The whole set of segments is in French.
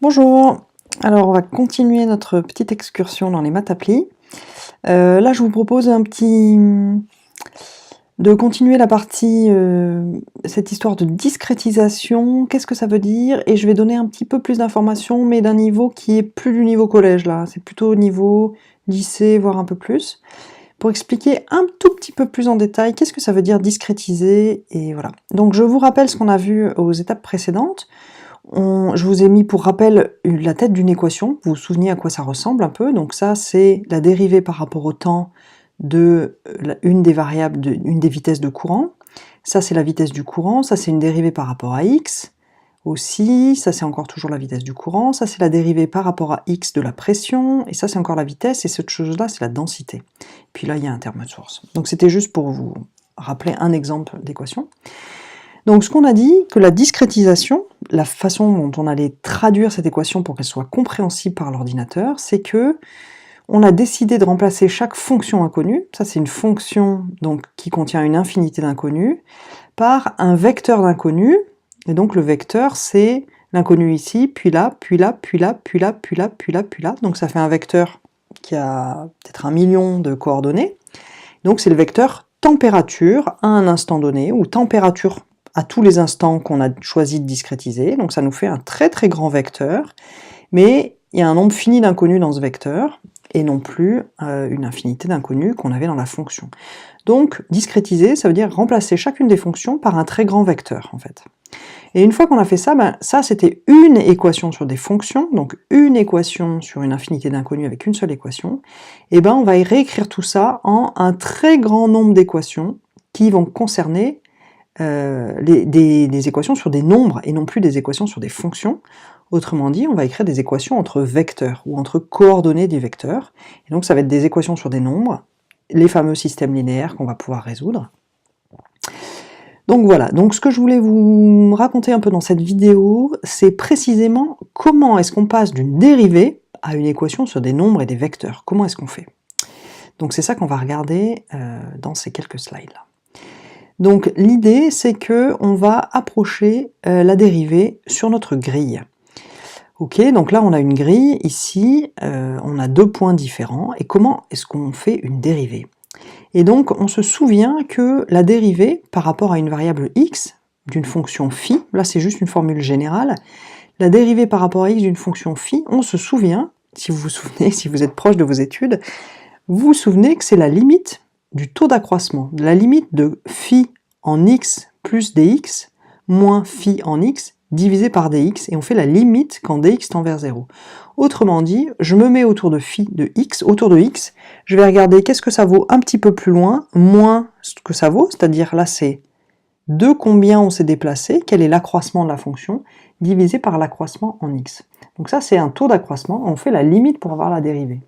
Bonjour, alors on va continuer notre petite excursion dans les maths appli. Là je vous propose de continuer la partie, cette histoire de discrétisation, qu'est-ce que ça veut dire? Et je vais donner un petit peu plus d'informations, mais d'un niveau qui est plus du niveau collège là, c'est plutôt au niveau lycée, voire un peu plus, pour expliquer un tout petit peu plus en détail qu'est-ce que ça veut dire discrétiser, et voilà. Donc je vous rappelle ce qu'on a vu aux étapes précédentes. Je vous ai mis pour rappel la tête d'une équation, vous vous souvenez à quoi ça ressemble un peu, donc ça c'est la dérivée par rapport au temps de une des variables, une des vitesses de courant, ça c'est la vitesse du courant, ça c'est une dérivée par rapport à x, aussi, ça c'est encore toujours la vitesse du courant, ça c'est la dérivée par rapport à x de la pression, et ça c'est encore la vitesse, et cette chose-là c'est la densité. Puis là il y a un terme de source. Donc c'était juste pour vous rappeler un exemple d'équation. Donc ce qu'on a dit, que la discrétisation, la façon dont on allait traduire cette équation pour qu'elle soit compréhensible par l'ordinateur, c'est que on a décidé de remplacer chaque fonction inconnue, ça c'est une fonction donc qui contient une infinité d'inconnus, par un vecteur d'inconnus, et donc le vecteur c'est l'inconnu ici, puis là, puis là, puis là, puis là, puis là, puis là, puis là, donc ça fait un vecteur qui a peut-être 1 million de coordonnées, donc c'est le vecteur température à un instant donné, ou température à tous les instants qu'on a choisi de discrétiser, donc ça nous fait un très très grand vecteur, mais il y a un nombre fini d'inconnus dans ce vecteur, et non plus une infinité d'inconnus qu'on avait dans la fonction. Donc discrétiser, ça veut dire remplacer chacune des fonctions par un très grand vecteur, en fait. Et une fois qu'on a fait ça, ça c'était une équation sur des fonctions, donc une équation sur une infinité d'inconnus avec une seule équation, et on va y réécrire tout ça en un très grand nombre d'équations qui vont concerner des équations sur des nombres et non plus des équations sur des fonctions. Autrement dit, on va écrire des équations entre vecteurs ou entre coordonnées des vecteurs. Et donc ça va être des équations sur des nombres, les fameux systèmes linéaires qu'on va pouvoir résoudre. Donc voilà, donc ce que je voulais vous raconter un peu dans cette vidéo, c'est précisément comment est-ce qu'on passe d'une dérivée à une équation sur des nombres et des vecteurs. Comment est-ce qu'on fait? Donc c'est ça qu'on va regarder dans ces quelques slides-là. Donc l'idée c'est que on va approcher la dérivée sur notre grille. Ok, donc là on a une grille, ici on a deux points différents, et comment est-ce qu'on fait une dérivée? Et donc on se souvient que la dérivée par rapport à une variable x d'une fonction phi, là c'est juste une formule générale, la dérivée par rapport à x d'une fonction phi, on se souvient, si vous vous souvenez, si vous êtes proche de vos études, vous vous souvenez que c'est la limite du taux d'accroissement, de la limite de phi en x plus dx moins phi en x divisé par dx, et on fait la limite quand dx tend vers 0. Autrement dit, je me mets autour de phi de x, autour de x, je vais regarder qu'est-ce que ça vaut un petit peu plus loin, moins ce que ça vaut, c'est-à-dire là c'est de combien on s'est déplacé, quel est l'accroissement de la fonction, divisé par l'accroissement en x. Donc ça c'est un taux d'accroissement, on fait la limite pour avoir la dérivée.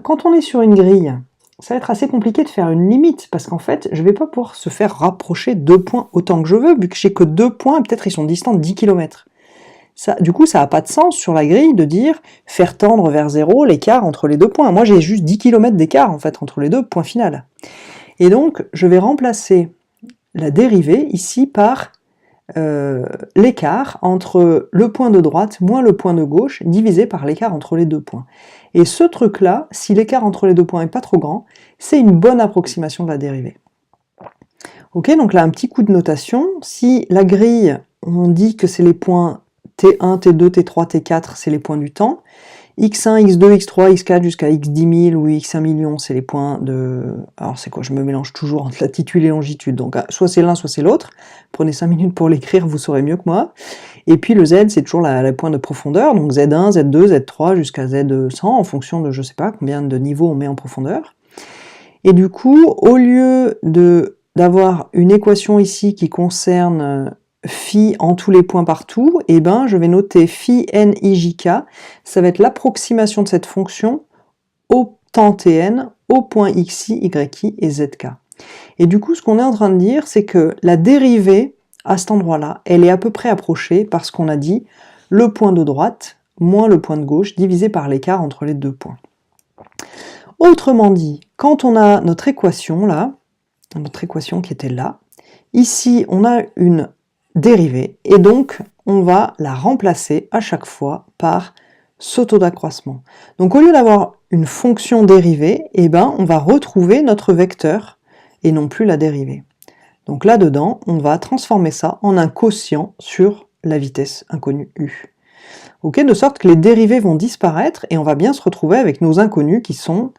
Quand on est sur une grille, ça va être assez compliqué de faire une limite, parce qu'en fait, je vais pas pouvoir se faire rapprocher deux points autant que je veux, vu que j'ai que deux points, peut-être ils sont distants de 10 km. Ça, du coup, ça n'a pas de sens sur la grille de dire faire tendre vers 0 l'écart entre les deux points. Moi, j'ai juste 10 km d'écart, en fait, entre les deux, point final. Et donc, je vais remplacer la dérivée, ici, par l'écart entre le point de droite moins le point de gauche divisé par l'écart entre les deux points. Et ce truc-là, si l'écart entre les deux points n'est pas trop grand, c'est une bonne approximation de la dérivée. Ok, donc là un petit coup de notation, si la grille, on dit que c'est les points T1, T2, T3, T4, c'est les points du temps, x1, x2, x3, x4 jusqu'à x 10 000 ou x1 million, c'est les points de... Alors c'est quoi? Je me mélange toujours entre latitude et longitude, donc soit c'est l'un, soit c'est l'autre. Prenez 5 minutes pour l'écrire, vous saurez mieux que moi. Et puis le z, c'est toujours le point de profondeur, donc z1, z2, z3 jusqu'à z100, en fonction de je sais pas combien de niveaux on met en profondeur. Et du coup, au lieu d'avoir une équation ici qui concerne phi en tous les points partout, je vais noter phi n ijk, ça va être l'approximation de cette fonction au temps tn, au point xi, yi et zk. Et du coup, ce qu'on est en train de dire, c'est que la dérivée, à cet endroit-là, elle est à peu près approchée parce qu'on a dit le point de droite moins le point de gauche divisé par l'écart entre les deux points. Autrement dit, quand on a notre équation là, notre équation qui était là, ici on a une dérivée, et donc on va la remplacer à chaque fois par ce taux d'accroissement. Donc au lieu d'avoir une fonction dérivée, eh ben, on va retrouver notre vecteur et non plus la dérivée. Donc là-dedans, on va transformer ça en un quotient sur la vitesse inconnue u. Ok, de sorte que les dérivés vont disparaître et on va bien se retrouver avec nos inconnus qui sont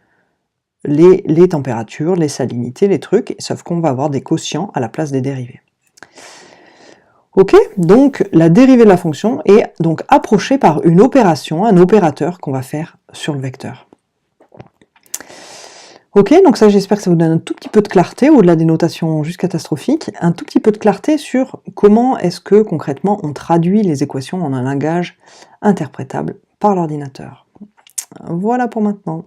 les températures, les salinités, les trucs, sauf qu'on va avoir des quotients à la place des dérivés. Ok, donc la dérivée de la fonction est donc approchée par une opération, un opérateur qu'on va faire sur le vecteur. Ok, donc ça j'espère que ça vous donne un tout petit peu de clarté, au-delà des notations juste catastrophiques, un tout petit peu de clarté sur comment est-ce que concrètement on traduit les équations en un langage interprétable par l'ordinateur. Voilà pour maintenant.